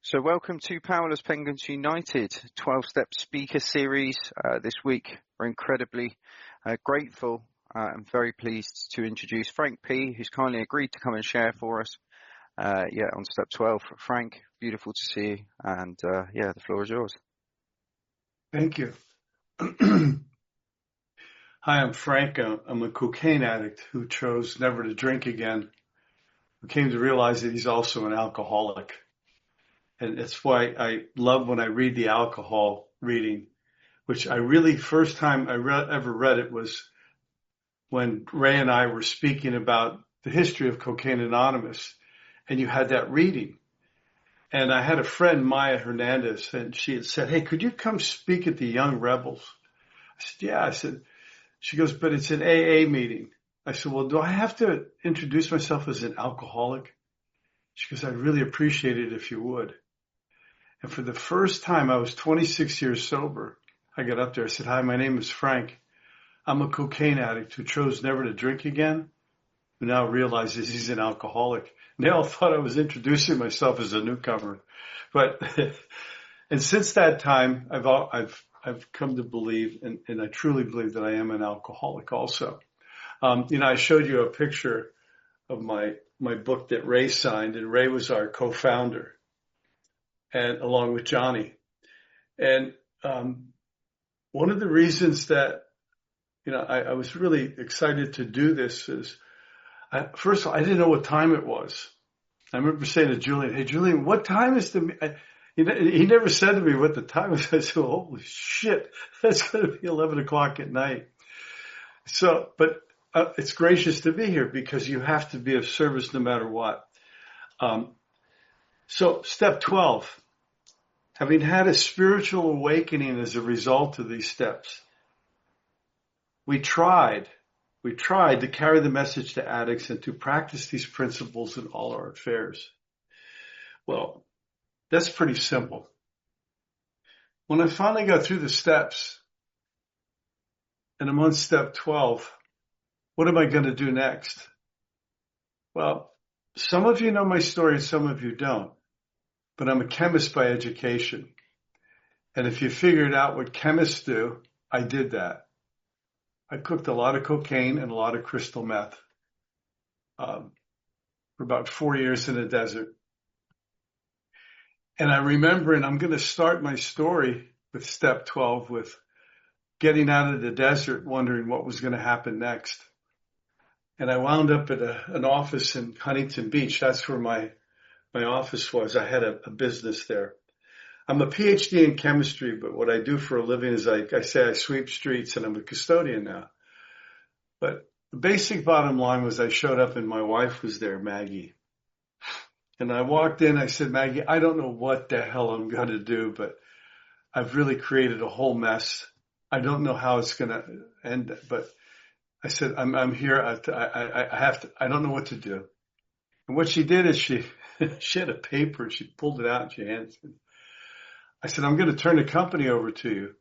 So welcome to Powerless Penguins United 12-step speaker series this week. We're incredibly grateful and very pleased to introduce Frank P, who's kindly agreed to come and share for us on step 12. Frank, beautiful to see you, and the floor is yours. Thank you. Hi, I'm Frank. I'm a cocaine addict who chose never to drink again, who came to realize that he's also an alcoholic. And that's why I love when I read the alcohol reading, which I really, first time I ever read it was when Ray and I were speaking about the history of Cocaine Anonymous, and you had that reading. And I had a friend, Maya Hernandez, and she had said, "Hey, could you come speak at the Young Rebels?" I said, "Yeah." I said, she goes, "But it's an AA meeting." I said, "Well, do I have to introduce myself as an alcoholic?" She goes, "I'd really appreciate it if you would." And for the first time, I was 26 years sober. I got up there. I said, "Hi, my name is Frank. I'm a cocaine addict who chose never to drink again, who now realizes he's an alcoholic." And they all thought I was introducing myself as a newcomer. But, and since that time, I've come to believe, and I truly believe that I am an alcoholic also. I showed you a picture of my book that Ray signed, and Ray was our co-founder, and along with Johnny. And one of the reasons that, I was really excited to do this is, first of all, I didn't know what time it was. I remember saying to Julian, "Hey, Julian, what time is he never said to me what the time was." I said, "Holy shit, that's going to be 11 o'clock at night." So, but it's gracious to be here because you have to be of service no matter what. So step 12, having had a spiritual awakening as a result of these steps, we tried to carry the message to addicts and to practice these principles in all our affairs. Well, that's pretty simple. When I finally got through the steps and I'm on step 12, what am I going to do next? Well, some of you know my story and some of you don't, but I'm a chemist by education. And if you figured out what chemists do, I did that. I cooked a lot of cocaine and a lot of crystal meth for about 4 years in the desert. And I remember, and I'm going to start my story with step 12 with getting out of the desert, wondering what was going to happen next. And I wound up at an office in Huntington Beach. That's where my office was. I had a business there. I'm a PhD in chemistry, but what I do for a living is I sweep streets, and I'm a custodian now. But the basic bottom line was I showed up and my wife was there, Maggie. And I walked in, I said, "Maggie, I don't know what the hell I'm going to do, but I've really created a whole mess. I don't know how it's going to end, but I said, I'm here. I don't know what to do." And what she did is she had a paper and she pulled it out and she handed it. I said, "I'm going to turn the company over to you."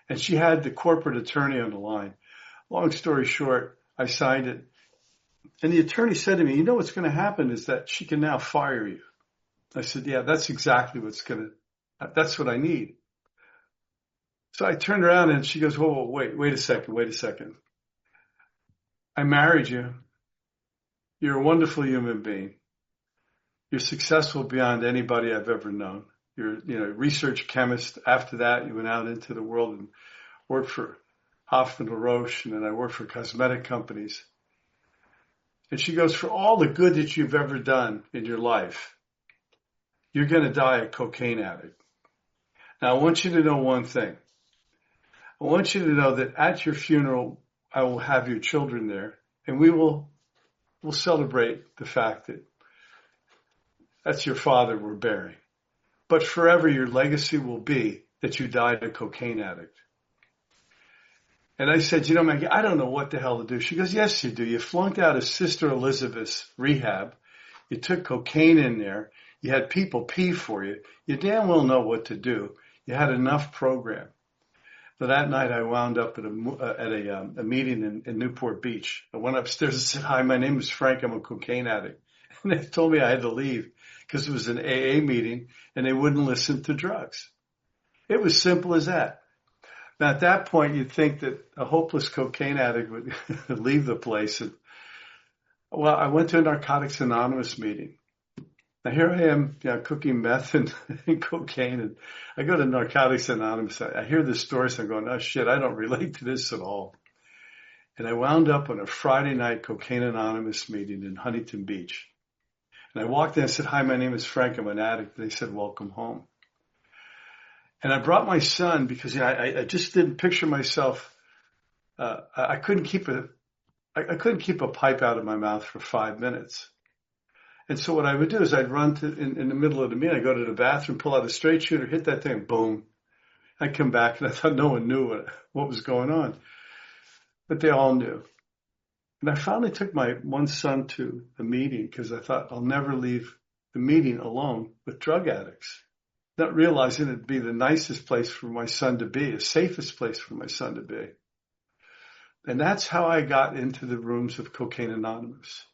And she had the corporate attorney on the line. Long story short, I signed it. And the attorney said to me, "You know what's going to happen is that she can now fire you." I said, "Yeah, that's exactly that's what I need." So I turned around and she goes, "Whoa, wait a second. I married you. You're a wonderful human being. You're successful beyond anybody I've ever known. You're a research chemist. After that, you went out into the world and worked for Hoffman LaRoche, and then I worked for cosmetic companies." And she goes, "For all the good that you've ever done in your life, you're going to die a cocaine addict. Now, I want you to know one thing. I want you to know that at your funeral, I will have your children there, and we'll celebrate the fact that that's your father we're burying. But forever, your legacy will be that you died a cocaine addict." And I said, "Maggie, I don't know what the hell to do." She goes, "Yes, you do. You flunked out of Sister Elizabeth's rehab. You took cocaine in there. You had people pee for you. You damn well know what to do. You had enough program." So that night I wound up at a meeting in Newport Beach. I went upstairs and said, "Hi, my name is Frank. I'm a cocaine addict." And they told me I had to leave because it was an AA meeting and they wouldn't listen to drugs. It was simple as that. Now at that point you'd think that a hopeless cocaine addict would leave the place. And, well, I went to a Narcotics Anonymous meeting. Now here I am, cooking meth and cocaine, and I go to Narcotics Anonymous. I hear this story, so I'm going, oh shit, I don't relate to this at all. And I wound up on a Friday night Cocaine Anonymous meeting in Huntington Beach. And I walked in and said, "Hi, my name is Frank. I'm an addict." They said, "Welcome home." And I brought my son because I just didn't picture myself. I couldn't keep a pipe out of my mouth for 5 minutes. And so what I would do is I'd run in the middle of the meeting. I'd go to the bathroom, pull out a straight shooter, hit that thing, boom. I'd come back, and I thought no one knew what was going on. But they all knew. And I finally took my one son to a meeting because I thought I'll never leave the meeting alone with drug addicts, not realizing it'd be the nicest place for my son to be, the safest place for my son to be. And that's how I got into the rooms of Cocaine Anonymous.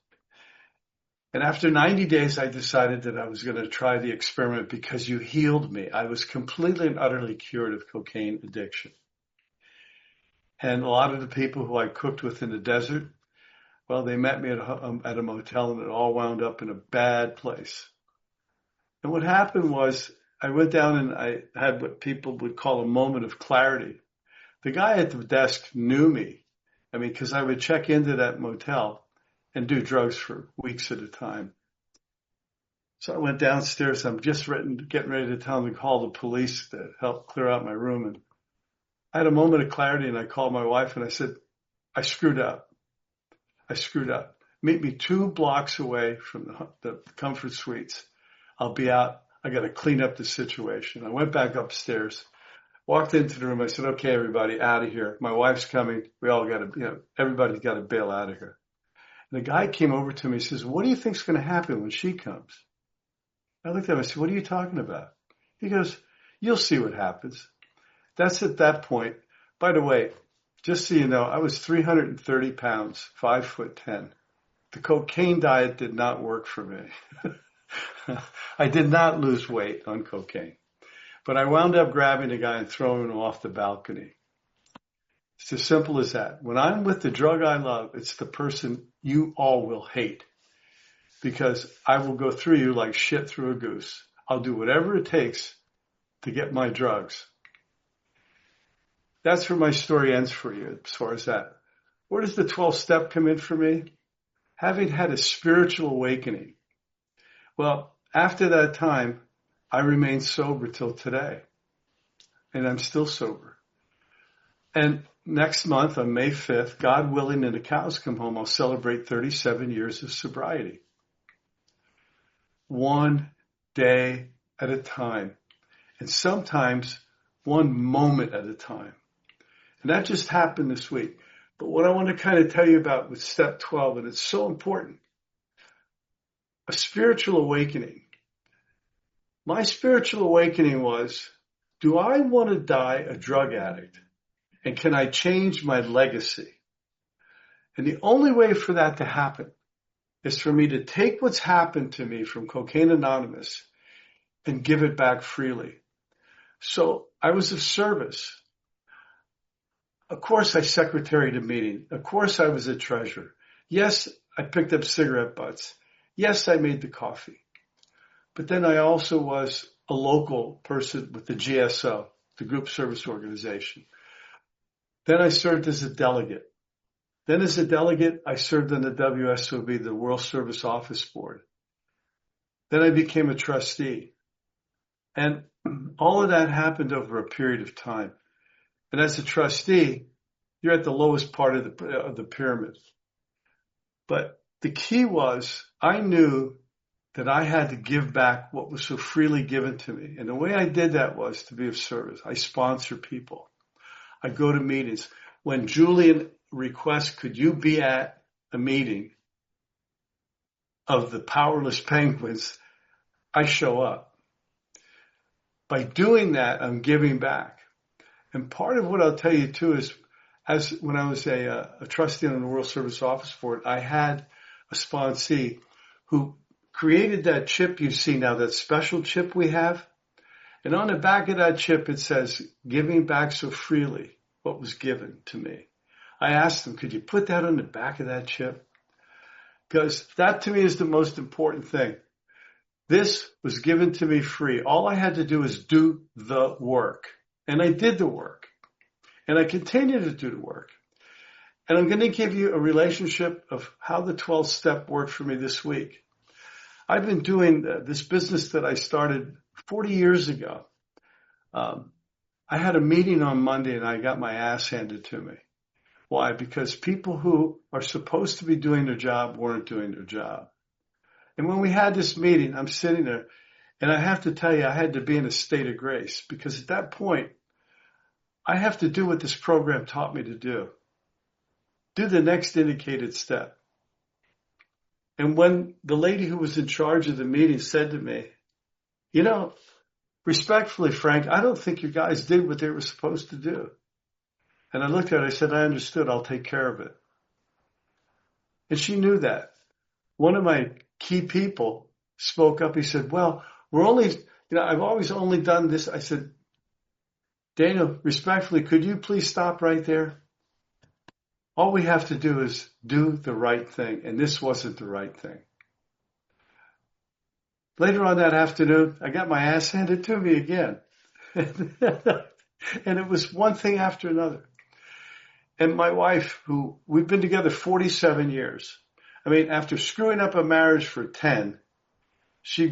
And after 90 days, I decided that I was going to try the experiment because you healed me. I was completely and utterly cured of cocaine addiction. And a lot of the people who I cooked with in the desert, well, they met me at a motel, and it all wound up in a bad place. And what happened was I went down and I had what people would call a moment of clarity. The guy at the desk knew me. I mean, because I would check into that motel and do drugs for weeks at a time. So I went downstairs. I'm just getting ready to tell them to call the police to help clear out my room. And I had a moment of clarity, and I called my wife and I said, I screwed up. Meet me 2 blocks away from the Comfort Suites. I'll be out. I got to clean up the situation. I went back upstairs, walked into the room. I said, "Okay, everybody, out of here. My wife's coming. We all got to, everybody's got to bail out of here." And the guy came over to me and says, "What do you think's going to happen when she comes?" I looked at him and I said, "What are you talking about?" He goes, "You'll see what happens." That's at that point. By the way, just so you know, I was 330 pounds, 5'10". The cocaine diet did not work for me. I did not lose weight on cocaine. But I wound up grabbing the guy and throwing him off the balcony. It's as simple as that. When I'm with the drug I love, it's the person you all will hate. Because I will go through you like shit through a goose. I'll do whatever it takes to get my drugs. That's where my story ends for you as far as that. Where does the 12th step come in for me? Having had a spiritual awakening. Well, after that time, I remained sober till today. And I'm still sober. And next month, on May 5th, God willing and the cows come home, I'll celebrate 37 years of sobriety. One day at a time. And sometimes one moment at a time. And that just happened this week. But what I want to kind of tell you about with step 12, and it's so important, a spiritual awakening. My spiritual awakening was, do I want to die a drug addict? And can I change my legacy? And the only way for that to happen is for me to take what's happened to me from Cocaine Anonymous and give it back freely. So I was of service. Of course, I secretaried a meeting. Of course, I was a treasurer. Yes, I picked up cigarette butts. Yes, I made the coffee. But then I also was a local person with the GSO, the Group Service Organization. Then I served as a delegate. Then as a delegate, I served on the WSOB, the World Service Office Board. Then I became a trustee. And all of that happened over a period of time. And as a trustee, you're at the lowest part of the pyramid. But the key was I knew that I had to give back what was so freely given to me. And the way I did that was to be of service. I sponsor people. I go to meetings. When Julian requests, could you be at a meeting of the Powerless Penguins, I show up. By doing that, I'm giving back. And part of what I'll tell you too is, as when I was a trustee on the World Service Office Board, I had a sponsee who created that chip you see now, that special chip we have. And on the back of that chip, it says, giving back so freely what was given to me. I asked him, could you put that on the back of that chip? Because that to me is the most important thing. This was given to me free. All I had to do was do the work. And I did the work. And I continue to do the work. And I'm going to give you a relationship of how the 12th step worked for me this week. I've been doing this business that I started 40 years ago. I had a meeting on Monday and I got my ass handed to me. Why? Because people who are supposed to be doing their job weren't doing their job. And when we had this meeting, I'm sitting there and I have to tell you, I had to be in a state of grace because at that point, I have to do what this program taught me to do. Do the next indicated step. And when the lady who was in charge of the meeting said to me, you know, respectfully, Frank, I don't think you guys did what they were supposed to do. And I looked at her, I said, I understood, I'll take care of it. And she knew that. One of my key people spoke up. He said, well, I've always only done this. I said, Daniel, respectfully, could you please stop right there? All we have to do is do the right thing. And this wasn't the right thing. Later on that afternoon, I got my ass handed to me again. And it was one thing after another. And my wife, who we've been together 47 years. I mean, after screwing up a marriage for 10, she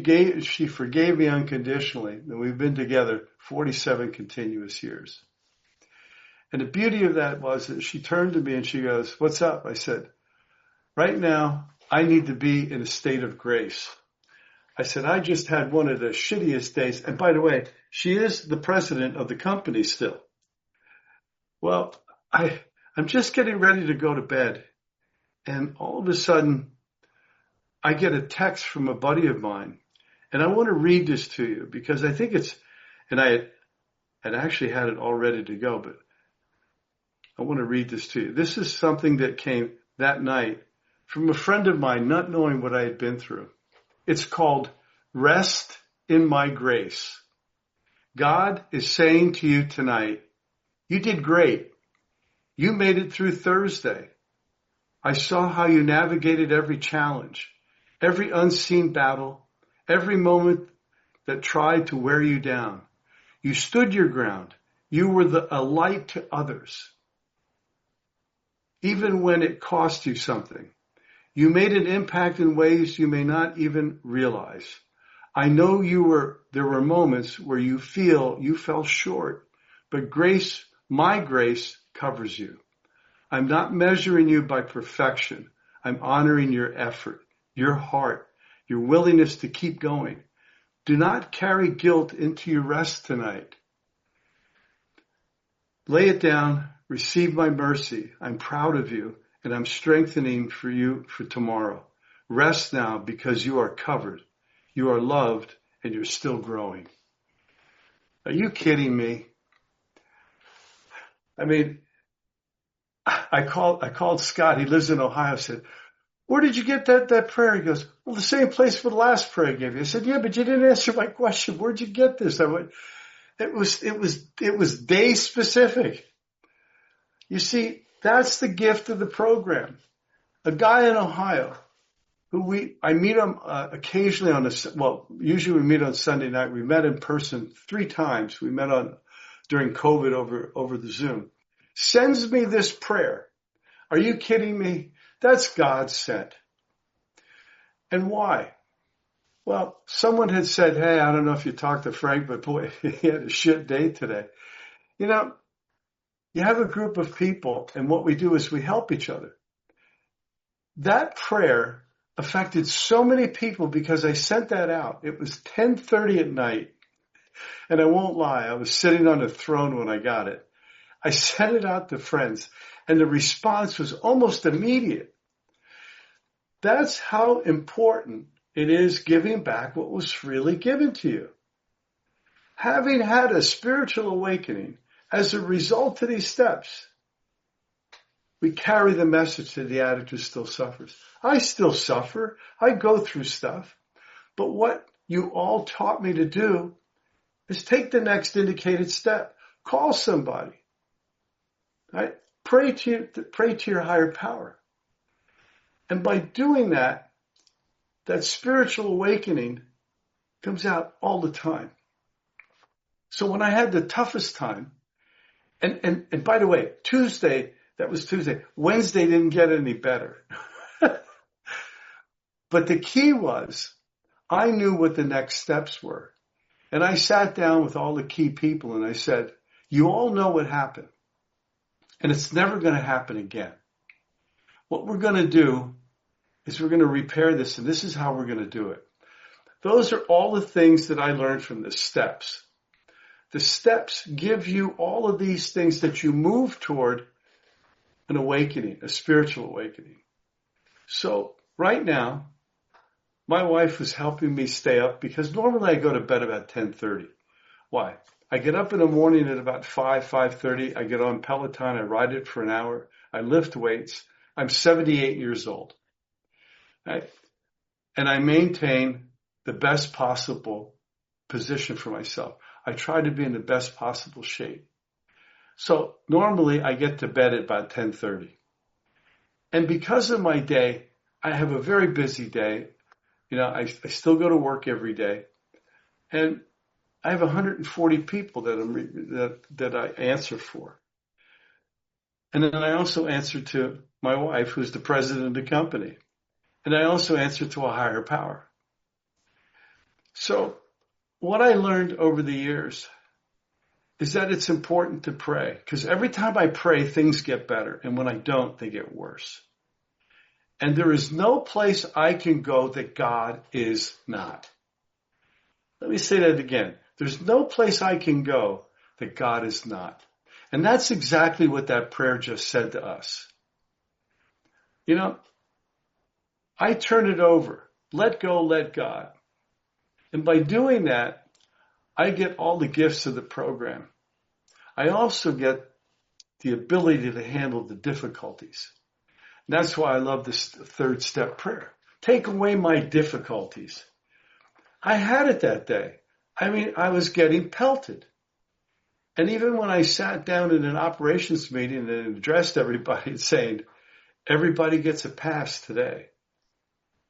forgave me unconditionally. And we've been together 47 continuous years. And the beauty of that was that she turned to me and she goes, what's up? I said, right now, I need to be in a state of grace. I said, I just had one of the shittiest days. And by the way, she is the president of the company still. Well, I'm just getting ready to go to bed. And all of a sudden, I get a text from a buddy of mine. And I want to read this to you because I think and I had actually had it all ready to go, but I want to read this to you. This is something that came that night from a friend of mine, not knowing what I had been through. It's called Rest in My Grace. God is saying to you tonight, you did great. You made it through Thursday. I saw how you navigated every challenge, every unseen battle, every moment that tried to wear you down. You stood your ground. You were a light to others. Even when it cost you something. You made an impact in ways you may not even realize. I know there were moments where you fell short, but grace, my grace, covers you. I'm not measuring you by perfection. I'm honoring your effort, your heart, your willingness to keep going. Do not carry guilt into your rest tonight. Lay it down, receive my mercy. I'm proud of you, and I'm strengthening for you for tomorrow. Rest now because you are covered, you are loved, and you're still growing. Are you kidding me? I mean, I called Scott. He lives in Ohio. I said, where did you get that prayer? He goes, well, the same place for the last prayer I gave you. I said, yeah, but you didn't answer my question. Where'd you get this? I went, it was day specific. You see, that's the gift of the program. A guy in Ohio who I meet him occasionally usually we meet on Sunday night. We met in person 3 times. We met during COVID over the Zoom. Sends me this prayer. Are you kidding me? That's God sent. And why? Well, someone had said, hey, I don't know if you talked to Frank, but boy, he had a shit day today. You know, you have a group of people, and what we do is we help each other. That prayer affected so many people because I sent that out. It was 10:30 at night, and I won't lie, I was sitting on a throne when I got it. I sent it out to friends, and the response was almost immediate. That's how important it is giving back what was freely given to you. Having had a spiritual awakening as a result of these steps, we carry the message that the addict who still suffers. I still suffer. I go through stuff. But what you all taught me to do is take the next indicated step. Call somebody. Right? Pray to your higher power. And by doing that, that spiritual awakening comes out all the time. So when I had the toughest time, and by the way, Tuesday, that was Tuesday. Wednesday didn't get any better. But the key was, I knew what the next steps were. And I sat down with all the key people and I said, you all know what happened. And it's never going to happen again. What we're going to do is we're going to repair this, and this is how we're going to do it. Those are all the things that I learned from the steps. The steps give you all of these things that you move toward an awakening, a spiritual awakening. So right now, my wife was helping me stay up because normally I go to bed about 10:30. Why? I get up in the morning at about 5:30. I get on Peloton. I ride it for an hour. I lift weights. I'm 78 years old. Right? And I maintain the best possible position for myself. I try to be in the best possible shape. So normally I get to bed at about 10:30. And because of my day, I have a very busy day. You know, I still go to work every day. And I have 140 people that I answer for. And then I also answer to my wife, who's the president of the company. And I also answer to a higher power. So what I learned over the years is that it's important to pray. Because every time I pray, things get better. And when I don't, they get worse. And there is no place I can go that God is not. Let me say that again. There's no place I can go that God is not. And that's exactly what that prayer just said to us. You know, I turn it over. Let go, let God. And by doing that, I get all the gifts of the program. I also get the ability to handle the difficulties. And that's why I love this third step prayer. Take away my difficulties. I had it that day. I mean, I was getting pelted. And even when I sat down in an operations meeting and addressed everybody and saying, everybody gets a pass today,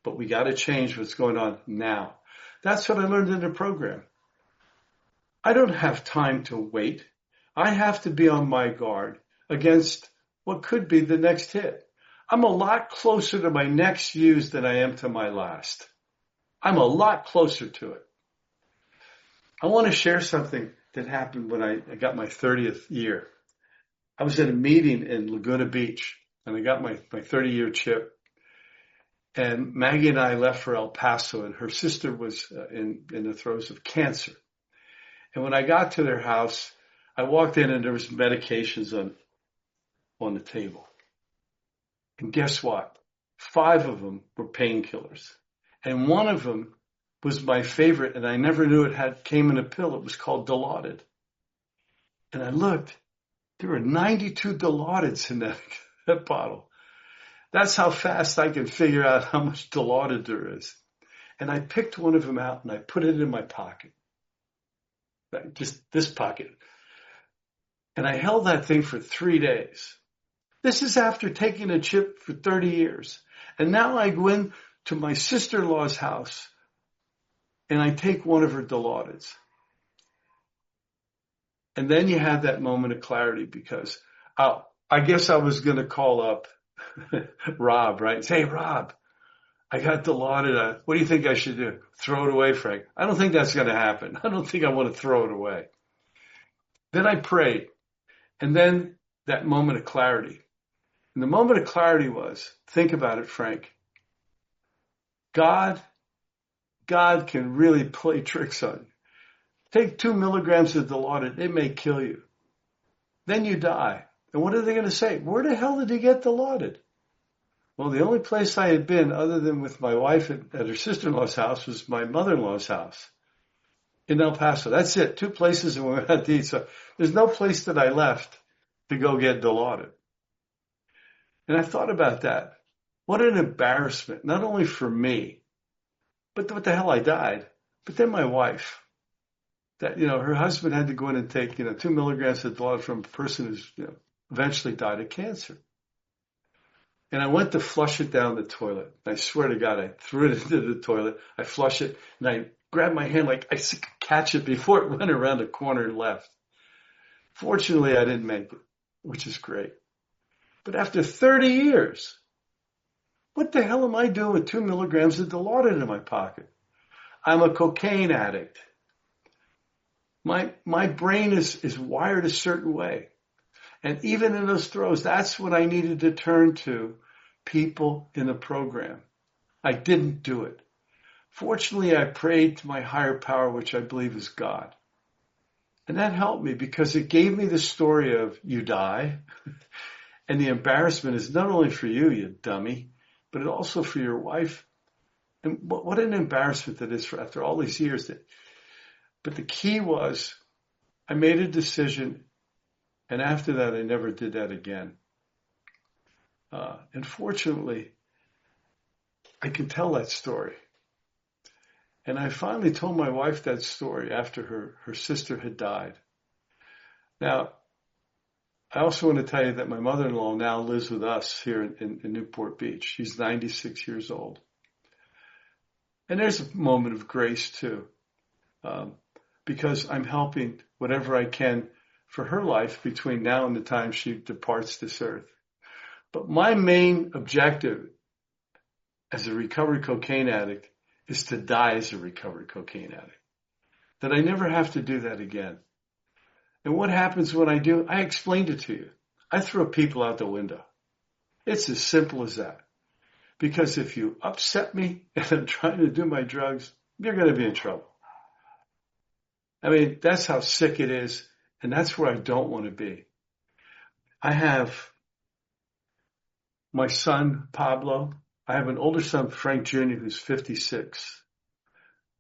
but we got to change what's going on now. That's what I learned in the program. I don't have time to wait. I have to be on my guard against what could be the next hit. I'm a lot closer to my next use than I am to my last. I'm a lot closer to it. I want to share something that happened when I got my 30th year. I was at a meeting in Laguna Beach, and I got my 30-year chip. And Maggie and I left for El Paso, and her sister was in the throes of cancer. And when I got to their house, I walked in, and there was medications on the table. And guess what? 5 of them were painkillers. And one of them was my favorite, and I never knew it came in a pill. It was called Dilaudid. And I looked, there were 92 Dilaudids in that bottle. That's how fast I can figure out how much Dilaudid there is. And I picked one of them out and I put it in my pocket. Just this pocket. And I held that thing for 3 days. This is after taking a chip for 30 years. And now I go in to my sister-in-law's house and I take one of her Dilaudids. And then you have that moment of clarity because I guess I was going to call up Rob, right? Say, hey, Rob, I got Dilaudid. What do you think I should do? Throw it away, Frank? I don't think that's going to happen. I don't think I want to throw it away. Then I prayed. And then that moment of clarity. And the moment of clarity was, think about it, Frank. God can really play tricks on you. Take 2 milligrams of Dilaudid, it may kill you. Then you die. And what are they going to say? Where the hell did he get Dilaudid? Well, the only place I had been other than with my wife at her sister-in-law's house was my mother-in-law's house. in El Paso. That's it. 2 places and we went out to eat. So there's no place that I left to go get Dilaudid. And I thought about that. What an embarrassment, not only for me, but what the hell, I died. But then my wife, that, her husband had to go in and take, 2 milligrams of Dilaudid from a person who's, eventually died of cancer. And I went to flush it down the toilet. I swear to God, I threw it into the toilet. I flushed it and I grabbed my hand like I could catch it before it went around the corner and left. Fortunately, I didn't make it, which is great. But after 30 years, what the hell am I doing with 2 milligrams of Dilaudid in my pocket? I'm a cocaine addict. My brain is wired a certain way. And even in those throws, that's what I needed to turn to, people in the program. I didn't do it. Fortunately, I prayed to my higher power, which I believe is God. And that helped me because it gave me the story of you die. And the embarrassment is not only for you, you dummy, but also for your wife. And what an embarrassment that is for after all these years. But the key was I made a decision. And after that, I never did that again. And fortunately, I can tell that story. And I finally told my wife that story after her sister had died. Now, I also want to tell you that my mother-in-law now lives with us here in Newport Beach. She's 96 years old. And there's a moment of grace too, because I'm helping whatever I can for her life between now and the time she departs this earth. But my main objective as a recovered cocaine addict is to die as a recovered cocaine addict. That I never have to do that again. And what happens when I do? I explained it to you. I throw people out the window. It's as simple as that. Because if you upset me and I'm trying to do my drugs, you're going to be in trouble. I mean, that's how sick it is. And that's where I don't want to be. I have my son, Pablo. I have an older son, Frank Jr., who's 56.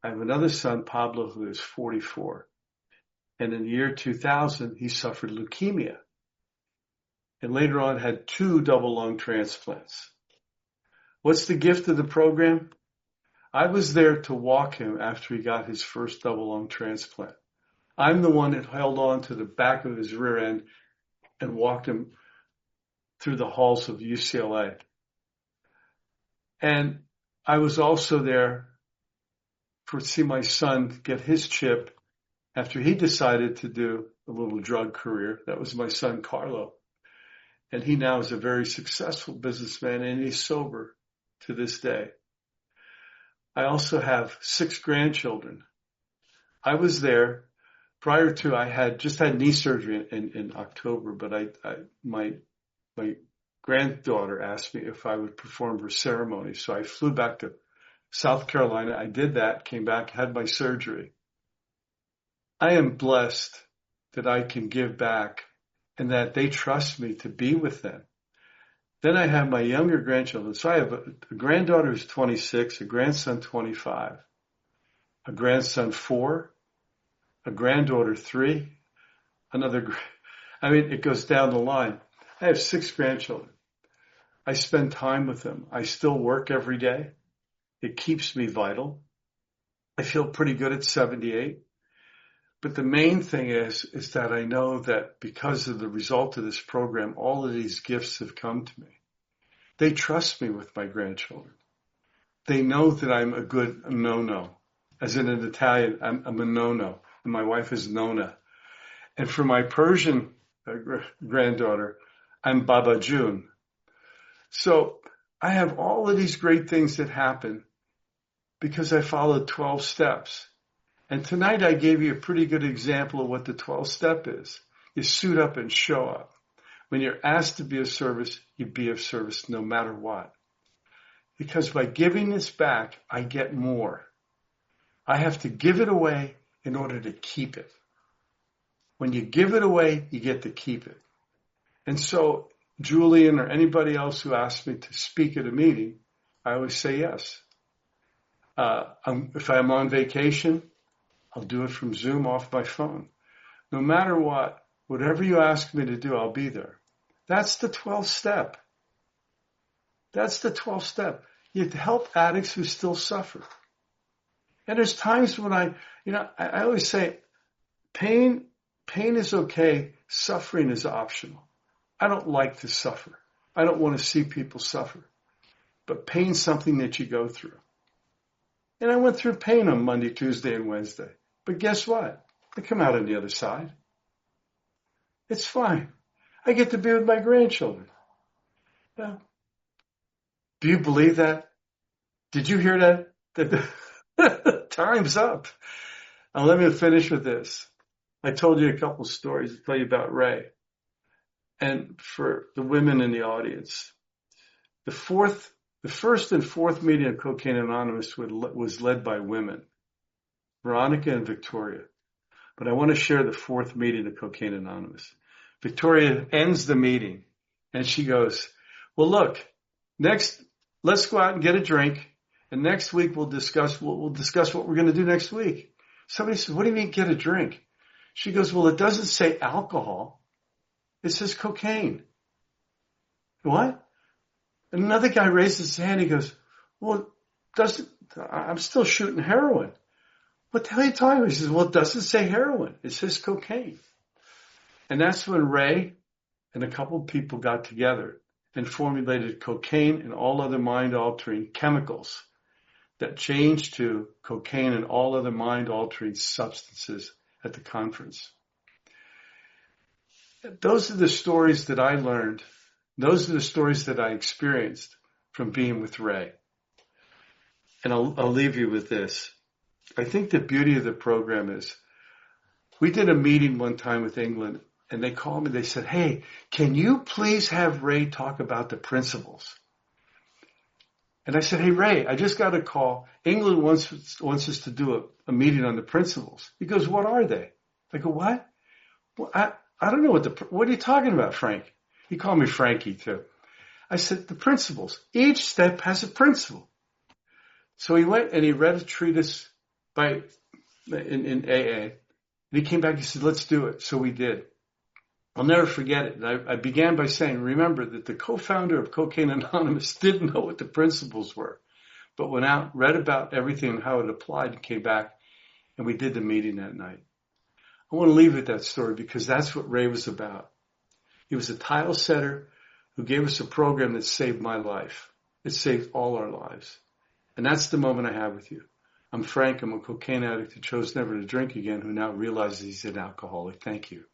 I have another son, Pablo, who is 44. And in the year 2000, he suffered leukemia. And later on had 2 double lung transplants. What's the gift of the program? I was there to walk him after he got his first double lung transplant. I'm the one that held on to the back of his rear end and walked him through the halls of UCLA. And I was also there to see my son get his chip after he decided to do a little drug career. That was my son, Carlo. And he now is a very successful businessman and he's sober to this day. I also have 6 grandchildren. I was there. Prior to, I had just had knee surgery in October, but my granddaughter asked me if I would perform her ceremony. So I flew back to South Carolina. I did that, came back, had my surgery. I am blessed that I can give back and that they trust me to be with them. Then I have my younger grandchildren. So I have a granddaughter who's 26, a grandson 25, a grandson 4, a granddaughter 3, it goes down the line. I have 6 grandchildren. I spend time with them. I still work every day. It keeps me vital. I feel pretty good at 78. But the main thing is that I know that because of the result of this program, all of these gifts have come to me. They trust me with my grandchildren. They know that I'm a good no-no. As in Italian, I'm a no-no. And my wife is Nona. And for my Persian granddaughter, I'm Baba June. So I have all of these great things that happen because I followed 12 steps. And tonight I gave you a pretty good example of what the 12th step is. You suit up and show up. When you're asked to be of service, you be of service no matter what. Because by giving this back, I get more. I have to give it away in order to keep it. When you give it away, you get to keep it. And so Julian or anybody else who asks me to speak at a meeting, I always say yes. If I'm on vacation, I'll do it from Zoom off my phone. No matter what, whatever you ask me to do, I'll be there. That's the 12th step. That's the 12th step. You help addicts who still suffer. And there's times when I always say, pain is okay. Suffering is optional. I don't like to suffer. I don't want to see people suffer. But pain's something that you go through. And I went through pain on Monday, Tuesday, and Wednesday. But guess what? I come out on the other side. It's fine. I get to be with my grandchildren. Yeah. Do you believe that? Did you hear that? Time's up. Now let me finish with this. I told you a couple of stories to tell you about Ray. And for the women in the audience, the first and fourth meeting of Cocaine Anonymous was led by women, Veronica and Victoria. But I want to share the fourth meeting of Cocaine Anonymous. Victoria ends the meeting and she goes, well, look, let's go out and get a drink. And next week we'll discuss what we're going to do next week. Somebody says, what do you mean get a drink? She goes, well, it doesn't say alcohol. It says cocaine. What? And another guy raises his hand. He goes, well, I'm still shooting heroin. What the hell are you talking about? He says, well, it doesn't say heroin. It says cocaine. And that's when Ray and a couple of people got together and formulated cocaine and all other mind-altering chemicals that changed to cocaine and all other mind-altering substances at the conference. Those are the stories that I learned. Those are the stories that I experienced from being with Ray. And I'll leave you with this. I think the beauty of the program is we did a meeting one time with England, and they called me. They said, hey, can you please have Ray talk about the principles? And I said, hey, Ray, I just got a call. England wants us to do a meeting on the principles. He goes, what are they? I go, what? Well, I don't know what are you talking about, Frank? He called me Frankie too. I said, the principles. Each step has a principle. So he went and he read a treatise in AA. And he came back and he said, let's do it. So we did. I'll never forget it. And I began by saying, remember that the co-founder of Cocaine Anonymous didn't know what the principles were, but went out, read about everything and how it applied and came back, and we did the meeting that night. I want to leave with that story because that's what Ray was about. He was a tile setter who gave us a program that saved my life. It saved all our lives. And that's the moment I have with you. I'm Frank. I'm a cocaine addict who chose never to drink again, who now realizes he's an alcoholic. Thank you.